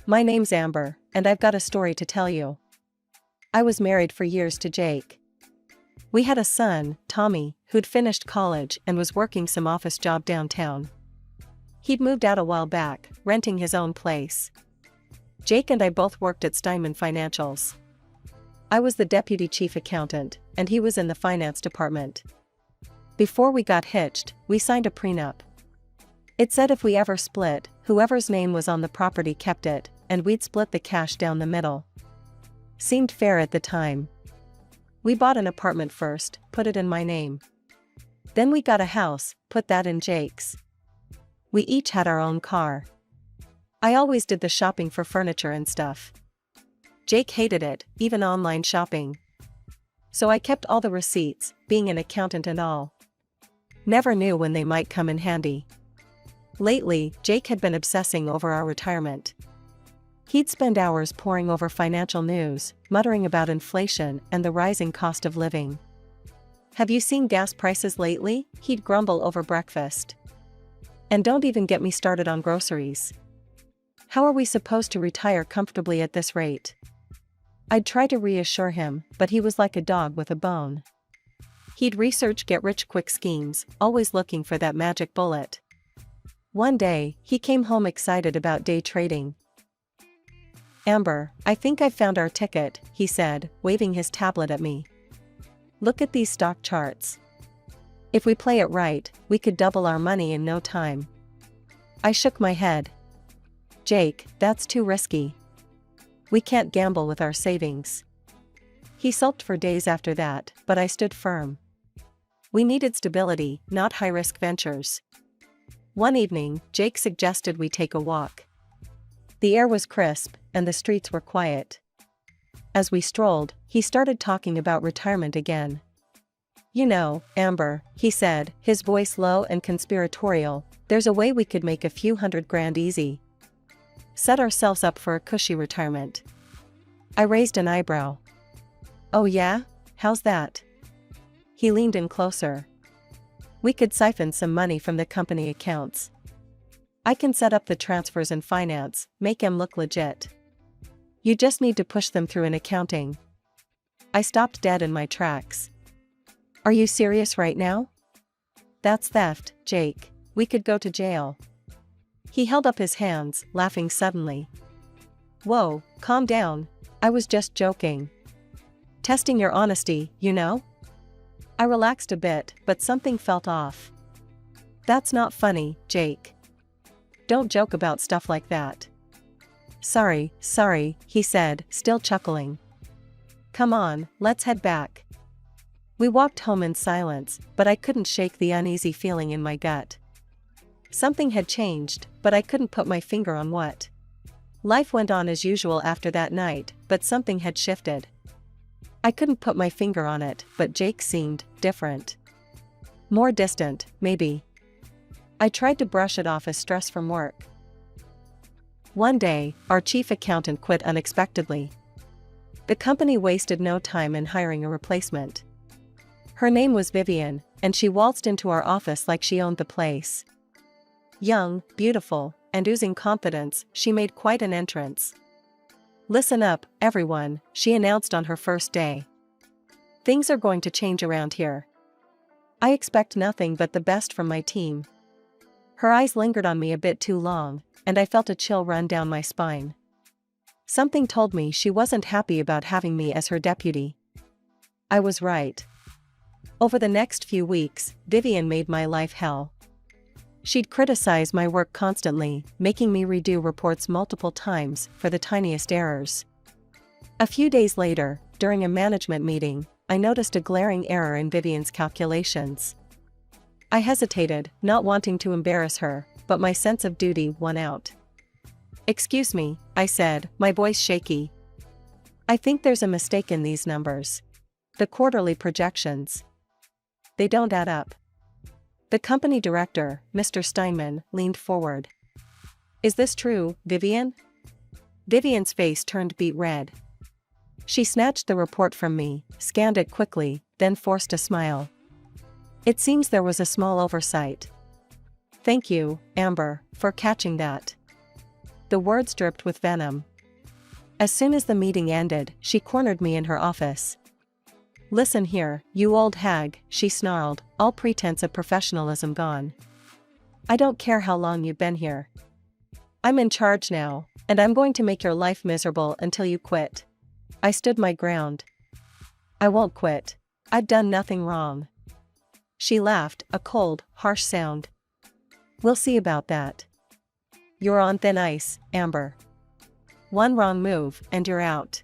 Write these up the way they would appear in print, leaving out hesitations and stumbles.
My name's Amber, and I've got a story to tell you. I was married for years to Jake. We had a son, Tommy, who'd finished college and was working some office job downtown. He'd moved out a while back, renting his own place. Jake and I both worked at Steinman Financials. I was the deputy chief accountant, and he was in the finance department. Before we got hitched, we signed a prenup. It said if we ever split, whoever's name was on the property kept it, and we'd split the cash down the middle. Seemed fair at the time. We bought an apartment first, put it in my name. Then we got a house, put that in Jake's. We each had our own car. I always did the shopping for furniture and stuff. Jake hated it, even online shopping. So I kept all the receipts, being an accountant and all. Never knew when they might come in handy. Lately, Jake had been obsessing over our retirement. He'd spend hours poring over financial news, muttering about inflation and the rising cost of living. "Have you seen gas prices lately?" he'd grumble over breakfast. "And don't even get me started on groceries. How are we supposed to retire comfortably at this rate?" I'd try to reassure him, but he was like a dog with a bone. He'd research get-rich-quick schemes, always looking for that magic bullet. One day, he came home excited about day trading. "Amber, I think I found our ticket," he said, waving his tablet at me. "Look at these stock charts. If we play it right, we could double our money in no time." I shook my head. "Jake, that's too risky. We can't gamble with our savings." He sulked for days after that, but I stood firm. We needed stability, not high-risk ventures. One evening, Jake suggested we take a walk. The air was crisp, and the streets were quiet. As we strolled, he started talking about retirement again. "You know, Amber," he said, his voice low and conspiratorial, "there's a way we could make a few $100,000 easy. Set ourselves up for a cushy retirement." I raised an eyebrow. "Oh yeah? How's that?" He leaned in closer. "We could siphon some money from the company accounts. I can set up the transfers in finance, make them look legit. You just need to push them through in accounting." I stopped dead in my tracks. "Are you serious right now?" "That's theft, Jake. We could go to jail." He held up his hands, laughing suddenly. "Whoa, calm down. I was just joking. Testing your honesty, you know?" I relaxed a bit, but something felt off. "That's not funny, Jake. Don't joke about stuff like that." Sorry, he said, still chuckling. "Come on, let's head back." We walked home in silence, but I couldn't shake the uneasy feeling in my gut. Something had changed, but I couldn't put my finger on what. Life went on as usual after that night, but something had shifted. I couldn't put my finger on it, but Jake seemed different. More distant, maybe. I tried to brush it off as stress from work. One day, our chief accountant quit unexpectedly. The company wasted no time in hiring a replacement. Her name was Vivian, and she waltzed into our office like she owned the place. Young, beautiful, and oozing confidence, she made quite an entrance. "Listen up, everyone," she announced on her first day. "Things are going to change around here. I expect nothing but the best from my team." Her eyes lingered on me a bit too long, and I felt a chill run down my spine. Something told me she wasn't happy about having me as her deputy. I was right. Over the next few weeks, Vivian made my life hell. She'd criticize my work constantly, making me redo reports multiple times for the tiniest errors. A few days later, during a management meeting, I noticed a glaring error in Vivian's calculations. I hesitated, not wanting to embarrass her, but my sense of duty won out. "Excuse me," I said, my voice shaky. "I think there's a mistake in these numbers. The quarterly projections. They don't add up." The company director, Mr. Steinman, leaned forward. "Is this true, Vivian?" Vivian's face turned beet red. She snatched the report from me, scanned it quickly, then forced a smile. "It seems there was a small oversight. Thank you, Amber, for catching that." The words dripped with venom. As soon as the meeting ended, she cornered me in her office. "Listen here, you old hag," she snarled, all pretense of professionalism gone. "I don't care how long you've been here. I'm in charge now, and I'm going to make your life miserable until you quit." I stood my ground. "I won't quit. I've done nothing wrong." She laughed, a cold, harsh sound. "We'll see about that. You're on thin ice, Amber. One wrong move, and you're out."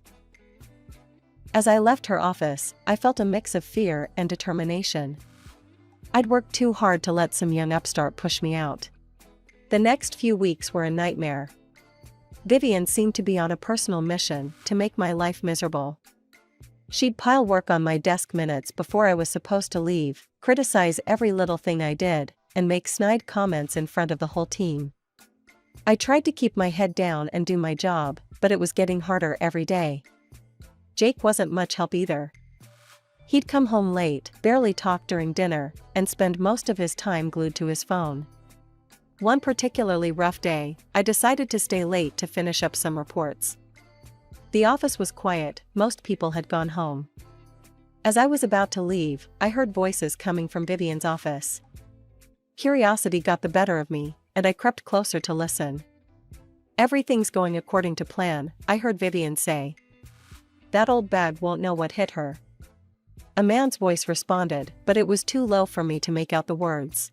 As I left her office, I felt a mix of fear and determination. I'd worked too hard to let some young upstart push me out. The next few weeks were a nightmare. Vivian seemed to be on a personal mission to make my life miserable. She'd pile work on my desk minutes before I was supposed to leave, criticize every little thing I did, and make snide comments in front of the whole team. I tried to keep my head down and do my job, but it was getting harder every day. Jake wasn't much help either. He'd come home late, barely talk during dinner, and spend most of his time glued to his phone. One particularly rough day, I decided to stay late to finish up some reports. The office was quiet, most people had gone home. As I was about to leave, I heard voices coming from Vivian's office. Curiosity got the better of me, and I crept closer to listen. "Everything's going according to plan," I heard Vivian say. "That old bag won't know what hit her." A man's voice responded, but it was too low for me to make out the words.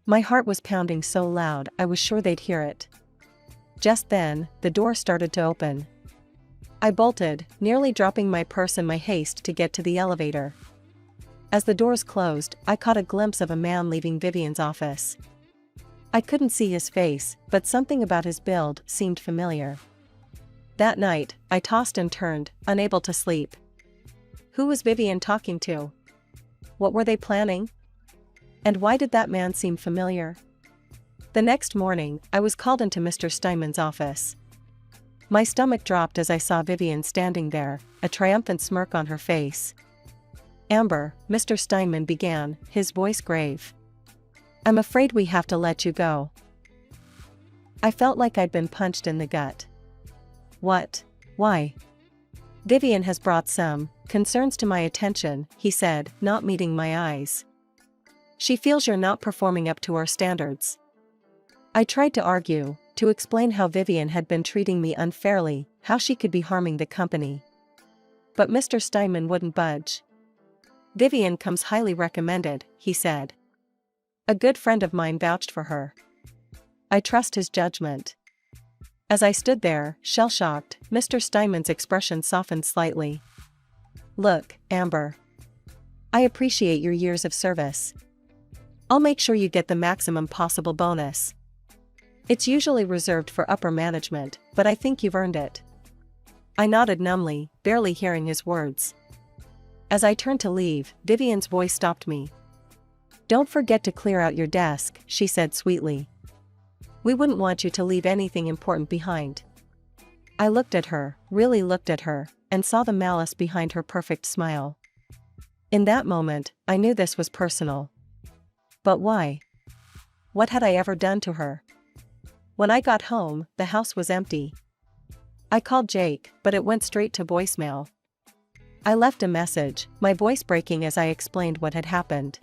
My heart was pounding so loud I was sure they'd hear it. Just then, the door started to open. I bolted, nearly dropping my purse in my haste to get to the elevator. As the doors closed, I caught a glimpse of a man leaving Vivian's office. I couldn't see his face, but something about his build seemed familiar. That night, I tossed and turned, unable to sleep. Who was Vivian talking to? What were they planning? And why did that man seem familiar? The next morning, I was called into Mr. Steinman's office. My stomach dropped as I saw Vivian standing there, a triumphant smirk on her face. "Amber," Mr. Steinman began, his voice grave. "I'm afraid we have to let you go." I felt like I'd been punched in the gut. "What? Why?" "Vivian has brought some concerns to my attention," he said, not meeting my eyes. "She feels you're not performing up to our standards." I tried to argue, to explain how Vivian had been treating me unfairly, how she could be harming the company. But Mr. Steinman wouldn't budge. "Vivian comes highly recommended," he said. "A good friend of mine vouched for her. I trust his judgment." As I stood there, shell-shocked, Mr. Steinman's expression softened slightly. "Look, Amber. I appreciate your years of service. I'll make sure you get the maximum possible bonus. It's usually reserved for upper management, but I think you've earned it." I nodded numbly, barely hearing his words. As I turned to leave, Vivian's voice stopped me. "Don't forget to clear out your desk," she said sweetly. "We wouldn't want you to leave anything important behind." I looked at her, really looked at her, and saw the malice behind her perfect smile. In that moment, I knew this was personal. But why? What had I ever done to her? When I got home, the house was empty. I called Jake, but it went straight to voicemail. I left a message, my voice breaking as I explained what had happened.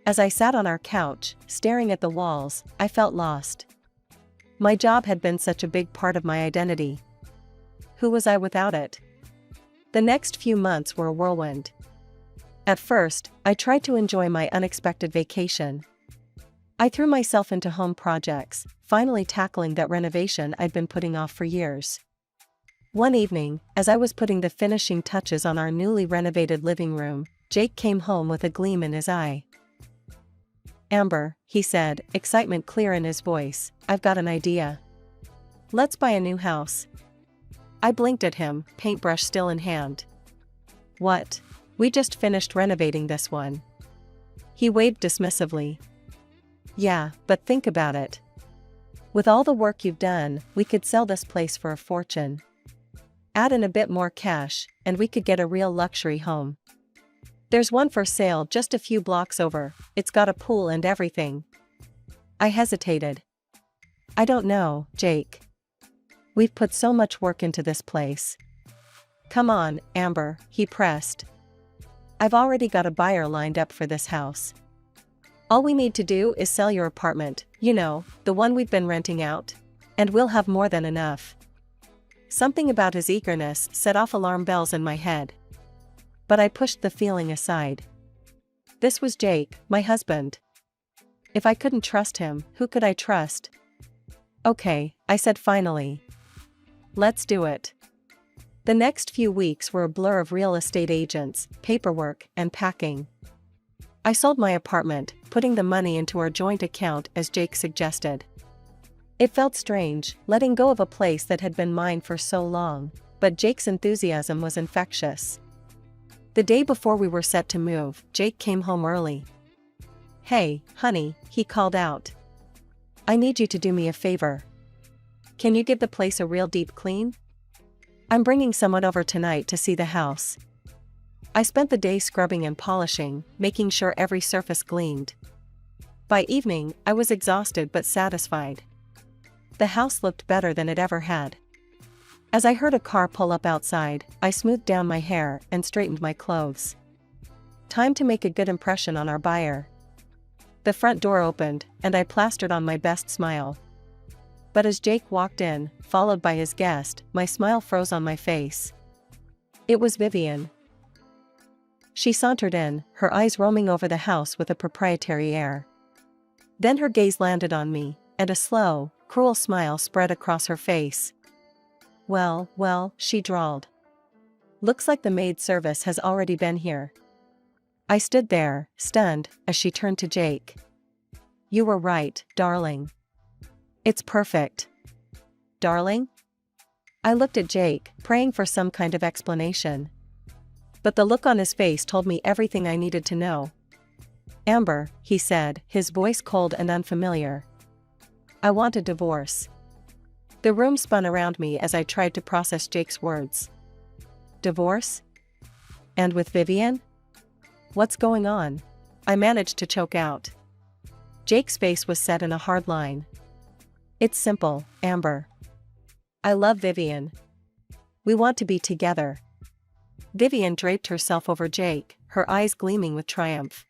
As I sat on our couch, staring at the walls, I felt lost. My job had been such a big part of my identity. Who was I without it? The next few months were a whirlwind. At first, I tried to enjoy my unexpected vacation. I threw myself into home projects, finally tackling that renovation I'd been putting off for years. One evening, as I was putting the finishing touches on our newly renovated living room, Jake came home with a gleam in his eye. "Amber," he said, excitement clear in his voice, "I've got an idea. Let's buy a new house." I blinked at him, paintbrush still in hand. "What? We just finished renovating this one." He waved dismissively. "Yeah, but think about it. With all the work you've done, we could sell this place for a fortune. Add in a bit more cash, and we could get a real luxury home. There's one for sale just a few blocks over, it's got a pool and everything." I hesitated. "I don't know, Jake. We've put so much work into this place. Come on, Amber, he pressed. I've already got a buyer lined up for this house. All we need to do is sell your apartment, you know, the one we've been renting out. And we'll have more than enough. Something about his eagerness set off alarm bells in my head. But I pushed the feeling aside. This was Jake, my husband. If I couldn't trust him, who could I trust? Okay, I said finally. Let's do it. The next few weeks were a blur of real estate agents, paperwork, and packing. I sold my apartment, putting the money into our joint account as Jake suggested. It felt strange, letting go of a place that had been mine for so long, but Jake's enthusiasm was infectious. The day before we were set to move, Jake came home early. Hey, honey, he called out. I need you to do me a favor. Can you give the place a real deep clean? I'm bringing someone over tonight to see the house. I spent the day scrubbing and polishing, making sure every surface gleamed. By evening, I was exhausted but satisfied. The house looked better than it ever had. As I heard a car pull up outside, I smoothed down my hair and straightened my clothes. Time to make a good impression on our buyer. The front door opened, and I plastered on my best smile. But as Jake walked in, followed by his guest, my smile froze on my face. It was Vivian. She sauntered in, her eyes roaming over the house with a proprietary air. Then her gaze landed on me, and a slow, cruel smile spread across her face. Well, she drawled. Looks like the maid service has already been here. I stood there, stunned, as she turned to Jake. You were right, darling. It's perfect. Darling? I looked at Jake, praying for some kind of explanation. But the look on his face told me everything I needed to know. Amber, he said, his voice cold and unfamiliar. I want a divorce. The room spun around me as I tried to process Jake's words. Divorce? And with Vivian? What's going on? I managed to choke out. Jake's face was set in a hard line. It's simple, Amber. I love Vivian. We want to be together. Vivian draped herself over Jake, her eyes gleaming with triumph.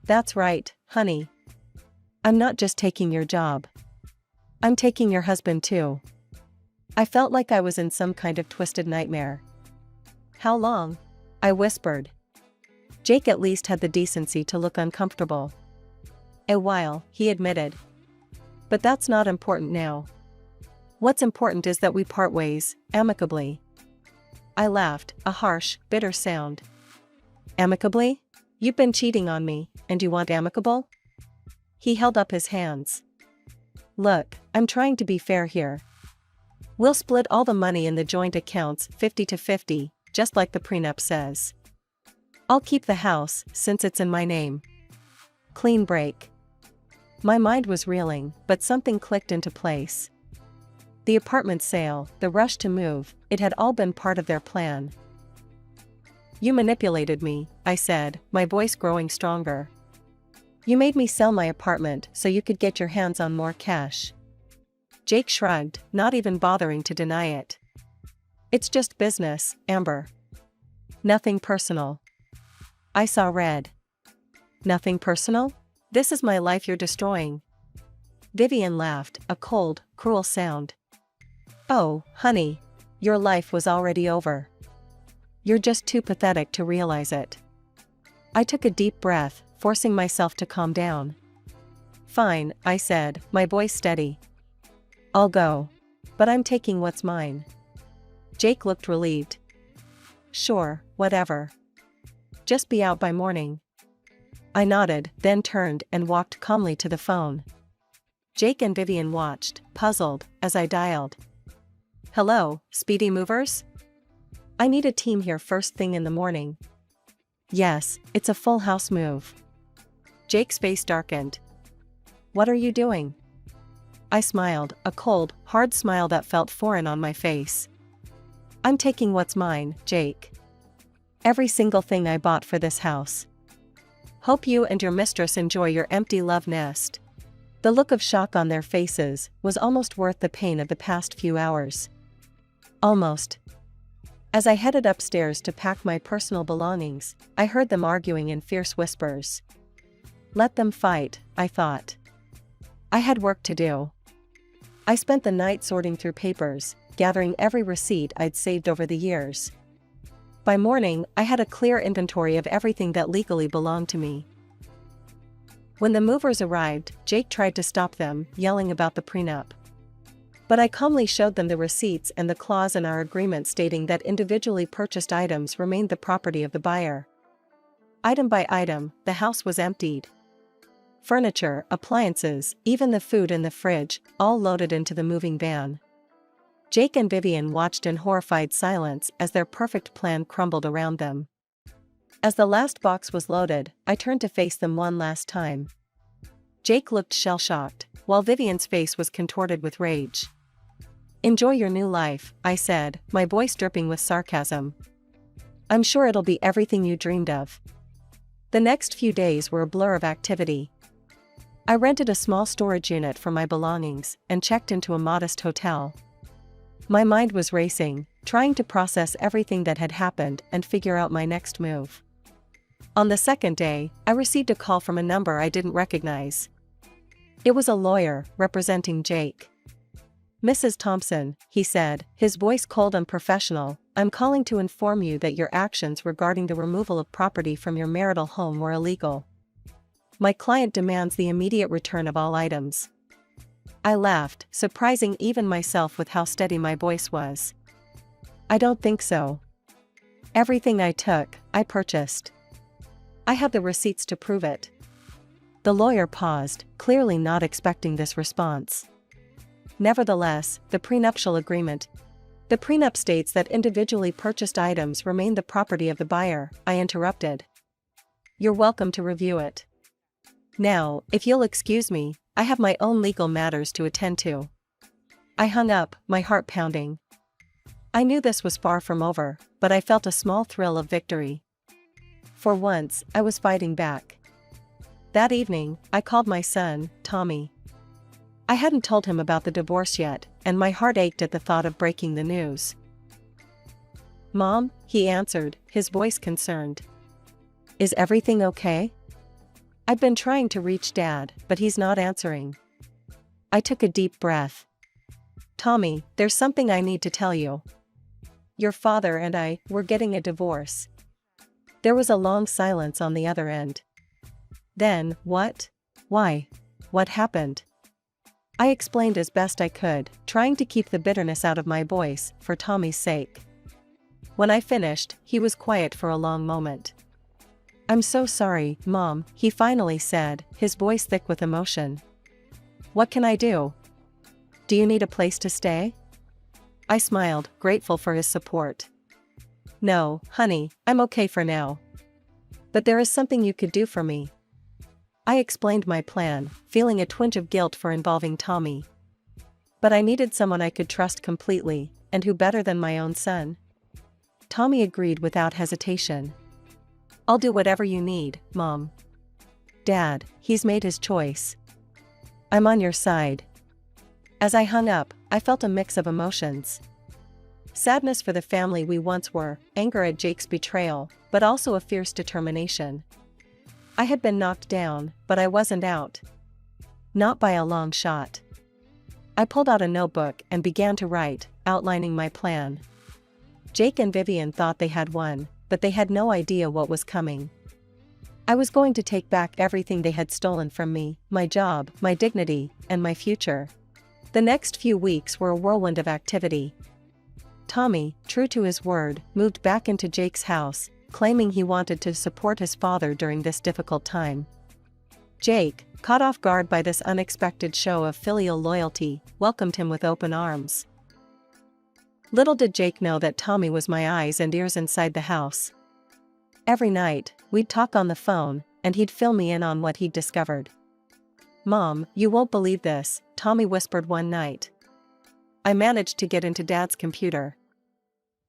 That's right, honey. I'm not just taking your job. I'm taking your husband too. I felt like I was in some kind of twisted nightmare. How long? I whispered. Jake at least had the decency to look uncomfortable. A while, he admitted. But that's not important now. What's important is that we part ways, amicably. I laughed, a harsh, bitter sound. Amicably? You've been cheating on me, and you want amicable? He held up his hands. Look, I'm trying to be fair here. We'll split all the money in the joint accounts 50-50, just like the prenup says. I'll keep the house, since it's in my name. Clean break. My mind was reeling, but something clicked into place. The apartment sale, the rush to move, it had all been part of their plan. You manipulated me, I said, my voice growing stronger. You made me sell my apartment so you could get your hands on more cash. Jake shrugged, not even bothering to deny it. It's just business, Amber. Nothing personal. I saw red. Nothing personal? This is my life you're destroying. Vivian laughed, a cold, cruel sound. Oh, honey. Your life was already over. You're just too pathetic to realize it. I took a deep breath, forcing myself to calm down. Fine, I said, my voice steady. I'll go. But I'm taking what's mine. Jake looked relieved. Sure, whatever. Just be out by morning. I nodded, then turned and walked calmly to the phone. Jake and Vivian watched, puzzled, as I dialed. Hello, Speedy Movers? I need a team here first thing in the morning. Yes, it's a full house move. Jake's face darkened. What are you doing? I smiled, a cold, hard smile that felt foreign on my face. I'm taking what's mine, Jake. Every single thing I bought for this house. Hope you and your mistress enjoy your empty love nest. The look of shock on their faces was almost worth the pain of the past few hours. Almost. As I headed upstairs to pack my personal belongings, I heard them arguing in fierce whispers. Let them fight, I thought. I had work to do. I spent the night sorting through papers, gathering every receipt I'd saved over the years. By morning, I had a clear inventory of everything that legally belonged to me. When the movers arrived, Jake tried to stop them, yelling about the prenup. But I calmly showed them the receipts and the clause in our agreement stating that individually purchased items remained the property of the buyer. Item by item, the house was emptied. Furniture, appliances, even the food in the fridge, all loaded into the moving van. Jake and Vivian watched in horrified silence as their perfect plan crumbled around them. As the last box was loaded, I turned to face them one last time. Jake looked shell-shocked, while Vivian's face was contorted with rage. Enjoy your new life, I said, my voice dripping with sarcasm. I'm sure it'll be everything you dreamed of. The next few days were a blur of activity. I rented a small storage unit for my belongings and checked into a modest hotel. My mind was racing, trying to process everything that had happened and figure out my next move. On the second day, I received a call from a number I didn't recognize. It was a lawyer, representing Jake. Mrs. Thompson, he said, his voice cold and professional, I'm calling to inform you that your actions regarding the removal of property from your marital home were illegal. My client demands the immediate return of all items. I laughed, surprising even myself with how steady my voice was. I don't think so. Everything I took, I purchased. I have the receipts to prove it. The lawyer paused, clearly not expecting this response. Nevertheless, the prenuptial agreement. The prenup states that individually purchased items remain the property of the buyer, I interrupted. You're welcome to review it. Now, if you'll excuse me, I have my own legal matters to attend to. I hung up, my heart pounding. I knew this was far from over, but I felt a small thrill of victory. For once, I was fighting back. That evening, I called my son, Tommy. I hadn't told him about the divorce yet, and my heart ached at the thought of breaking the news. Mom, he answered, his voice concerned. Is everything okay? I've been trying to reach Dad, but he's not answering. I took a deep breath. Tommy, there's something I need to tell you. Your father and I, we're getting a divorce. There was a long silence on the other end. Then, what? Why? What happened? I explained as best I could, trying to keep the bitterness out of my voice, for Tommy's sake. When I finished, he was quiet for a long moment. I'm so sorry, Mom, he finally said, his voice thick with emotion. What can I do? Do you need a place to stay? I smiled, grateful for his support. No, honey, I'm okay for now. But there is something you could do for me. I explained my plan, feeling a twinge of guilt for involving Tommy. But I needed someone I could trust completely, and who better than my own son? Tommy agreed without hesitation. I'll do whatever you need, Mom. Dad, he's made his choice. I'm on your side. As I hung up, I felt a mix of emotions. Sadness for the family we once were, anger at Jake's betrayal, but also a fierce determination. I had been knocked down, but I wasn't out. Not by a long shot. I pulled out a notebook and began to write, outlining my plan. Jake and Vivian thought they had won, but they had no idea what was coming. I was going to take back everything they had stolen from me, my job, my dignity, and my future. The next few weeks were a whirlwind of activity. Tommy, true to his word, moved back into Jake's house, claiming he wanted to support his father during this difficult time. Jake, caught off guard by this unexpected show of filial loyalty, welcomed him with open arms. Little did Jake know that Tommy was my eyes and ears inside the house. Every night, we'd talk on the phone, and he'd fill me in on what he'd discovered. Mom, you won't believe this, Tommy whispered one night. I managed to get into Dad's computer.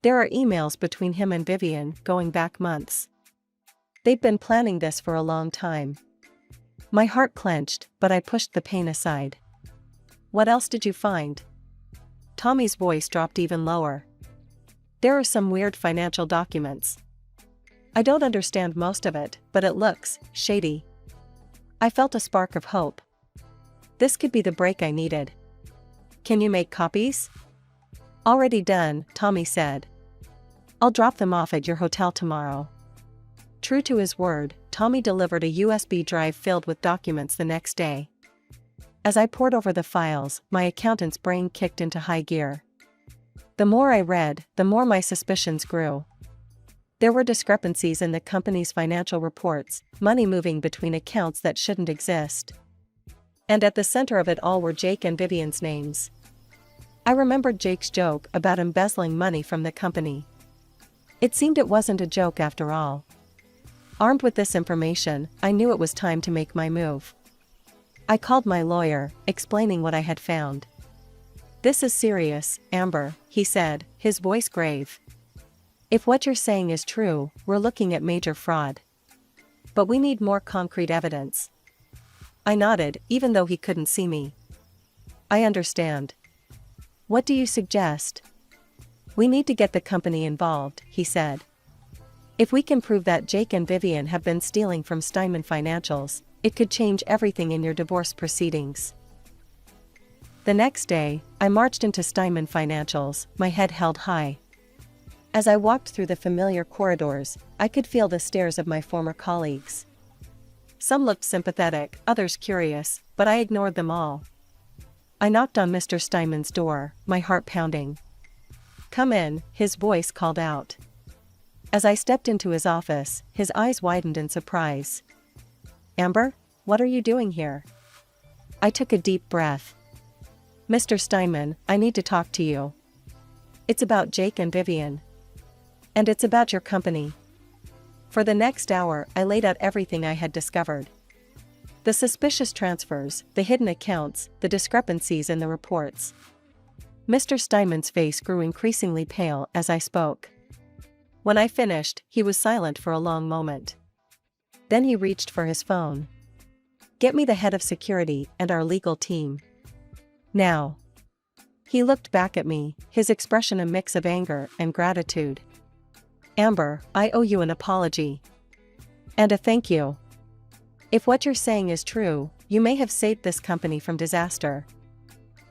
There are emails between him and Vivian, going back months. They'd been planning this for a long time. My heart clenched, but I pushed the pain aside. What else did you find? Tommy's voice dropped even lower. There are some weird financial documents. I don't understand most of it, but it looks shady. I felt a spark of hope. This could be the break I needed. Can you make copies? Already done, Tommy said. I'll drop them off at your hotel tomorrow. True to his word, Tommy delivered a USB drive filled with documents the next day. As I pored over the files, my accountant's brain kicked into high gear. The more I read, the more my suspicions grew. There were discrepancies in the company's financial reports, money moving between accounts that shouldn't exist. And at the center of it all were Jake and Vivian's names. I remembered Jake's joke about embezzling money from the company. It seemed it wasn't a joke after all. Armed with this information, I knew it was time to make my move. I called my lawyer, explaining what I had found. This is serious, Amber, he said, his voice grave. If what you're saying is true, we're looking at major fraud. But we need more concrete evidence. I nodded, even though he couldn't see me. I understand. What do you suggest? We need to get the company involved, he said. If we can prove that Jake and Vivian have been stealing from Steinman Financials, it could change everything in your divorce proceedings. The next day, I marched into Steinman Financials, my head held high. As I walked through the familiar corridors, I could feel the stares of my former colleagues. Some looked sympathetic, others curious, but I ignored them all. I knocked on Mr. Steinman's door, my heart pounding. Come in, his voice called out. As I stepped into his office, his eyes widened in surprise. Amber, what are you doing here? I took a deep breath. Mr. Steinman, I need to talk to you. It's about Jake and Vivian. And it's about your company. For the next hour, I laid out everything I had discovered. The suspicious transfers, the hidden accounts, the discrepancies in the reports. Mr. Steinman's face grew increasingly pale as I spoke. When I finished, he was silent for a long moment. Then he reached for his phone. Get me the head of security and our legal team. Now. He looked back at me, his expression a mix of anger and gratitude. Amber, I owe you an apology. And a thank you. If what you're saying is true, you may have saved this company from disaster.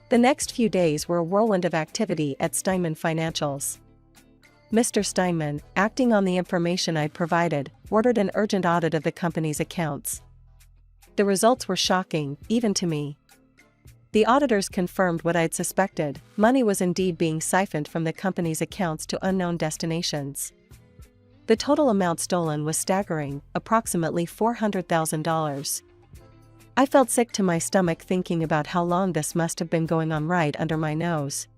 The next few days were a whirlwind of activity at Steinman Financials. Mr. Steinman, acting on the information I'd provided, ordered an urgent audit of the company's accounts. The results were shocking, even to me. The auditors confirmed what I'd suspected: money was indeed being siphoned from the company's accounts to unknown destinations. The total amount stolen was staggering, approximately $400,000. I felt sick to my stomach thinking about how long this must have been going on right under my nose.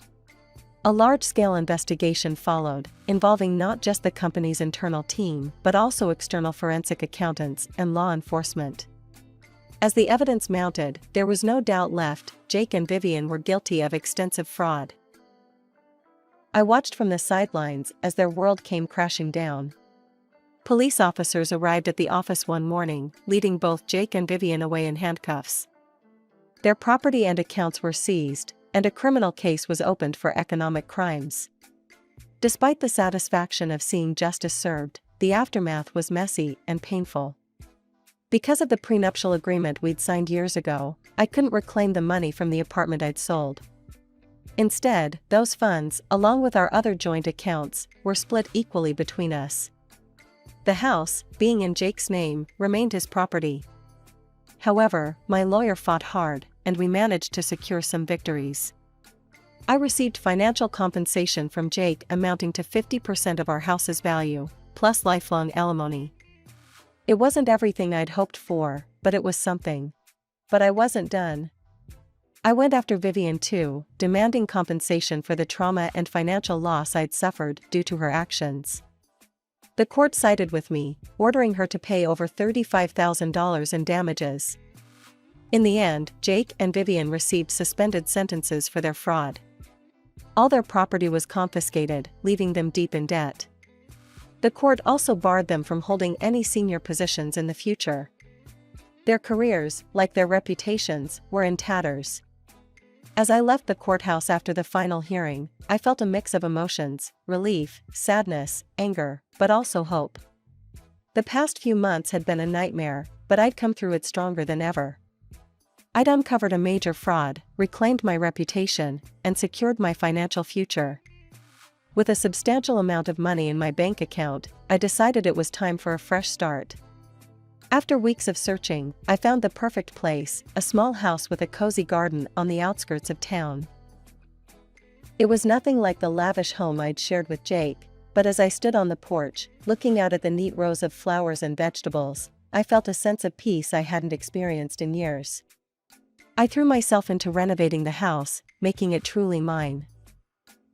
A large-scale investigation followed, involving not just the company's internal team, but also external forensic accountants and law enforcement. As the evidence mounted, there was no doubt left: Jake and Vivian were guilty of extensive fraud. I watched from the sidelines as their world came crashing down. Police officers arrived at the office one morning, leading both Jake and Vivian away in handcuffs. Their property and accounts were seized, and a criminal case was opened for economic crimes. Despite the satisfaction of seeing justice served, the aftermath was messy and painful. Because of the prenuptial agreement we'd signed years ago, I couldn't reclaim the money from the apartment I'd sold. Instead, those funds, along with our other joint accounts, were split equally between us. The house, being in Jake's name, remained his property. However, my lawyer fought hard, and we managed to secure some victories. I received financial compensation from Jake amounting to 50% of our house's value, plus lifelong alimony. It wasn't everything I'd hoped for, but it was something. But I wasn't done. I went after Vivian too, demanding compensation for the trauma and financial loss I'd suffered due to her actions. The court sided with me, ordering her to pay over $35,000 in damages. In the end, Jake and Vivian received suspended sentences for their fraud. All their property was confiscated, leaving them deep in debt. The court also barred them from holding any senior positions in the future. Their careers, like their reputations, were in tatters. As I left the courthouse after the final hearing, I felt a mix of emotions: relief, sadness, anger, but also hope. The past few months had been a nightmare, but I'd come through it stronger than ever. I'd uncovered a major fraud, reclaimed my reputation, and secured my financial future. With a substantial amount of money in my bank account, I decided it was time for a fresh start. After weeks of searching, I found the perfect place, a small house with a cozy garden on the outskirts of town. It was nothing like the lavish home I'd shared with Jake, but as I stood on the porch, looking out at the neat rows of flowers and vegetables, I felt a sense of peace I hadn't experienced in years. I threw myself into renovating the house, making it truly mine.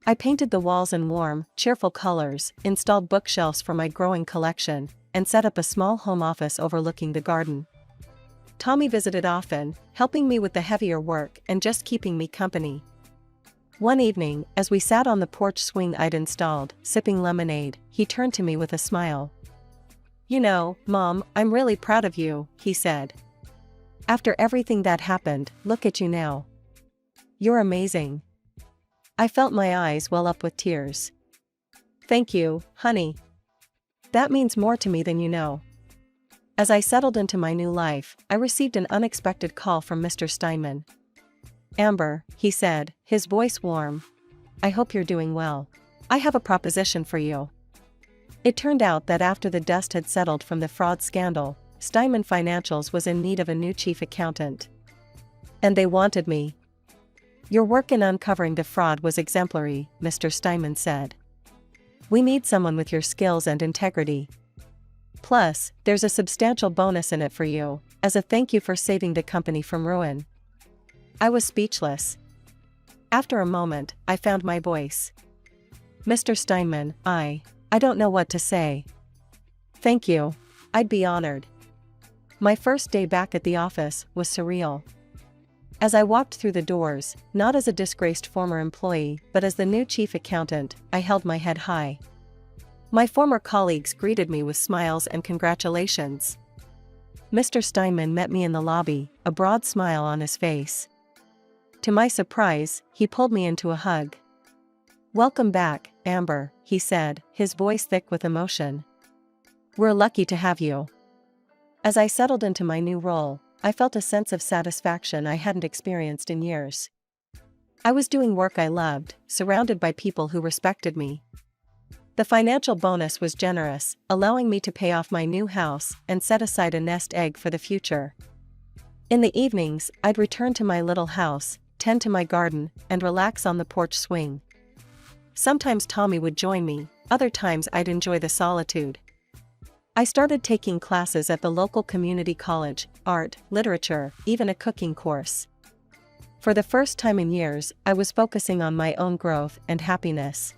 I painted the walls in warm, cheerful colors, installed bookshelves for my growing collection, and set up a small home office overlooking the garden. Tommy visited often, helping me with the heavier work and just keeping me company. One evening, as we sat on the porch swing I'd installed, sipping lemonade, he turned to me with a smile. "You know, Mom, I'm really proud of you," he said. "After everything that happened, look at you now. You're amazing." I felt my eyes well up with tears. "Thank you, honey. That means more to me than you know." As I settled into my new life, I received an unexpected call from Mr. Steinman. "Amber," he said, his voice warm. "I hope you're doing well. I have a proposition for you." It turned out that after the dust had settled from the fraud scandal, Steinman Financials was in need of a new chief accountant. And they wanted me. "Your work in uncovering the fraud was exemplary," Mr. Steinman said. "We need someone with your skills and integrity. Plus, there's a substantial bonus in it for you, as a thank you for saving the company from ruin." I was speechless. After a moment, I found my voice. "Mr. Steinman, I don't know what to say. Thank you. I'd be honored." My first day back at the office was surreal. As I walked through the doors, not as a disgraced former employee, but as the new chief accountant, I held my head high. My former colleagues greeted me with smiles and congratulations. Mr. Steinman met me in the lobby, a broad smile on his face. To my surprise, he pulled me into a hug. "Welcome back, Amber," he said, his voice thick with emotion. "We're lucky to have you." As I settled into my new role, I felt a sense of satisfaction I hadn't experienced in years. I was doing work I loved, surrounded by people who respected me. The financial bonus was generous, allowing me to pay off my new house and set aside a nest egg for the future. In the evenings, I'd return to my little house, tend to my garden, and relax on the porch swing. Sometimes Tommy would join me, other times I'd enjoy the solitude. I started taking classes at the local community college, art, literature, even a cooking course. For the first time in years, I was focusing on my own growth and happiness.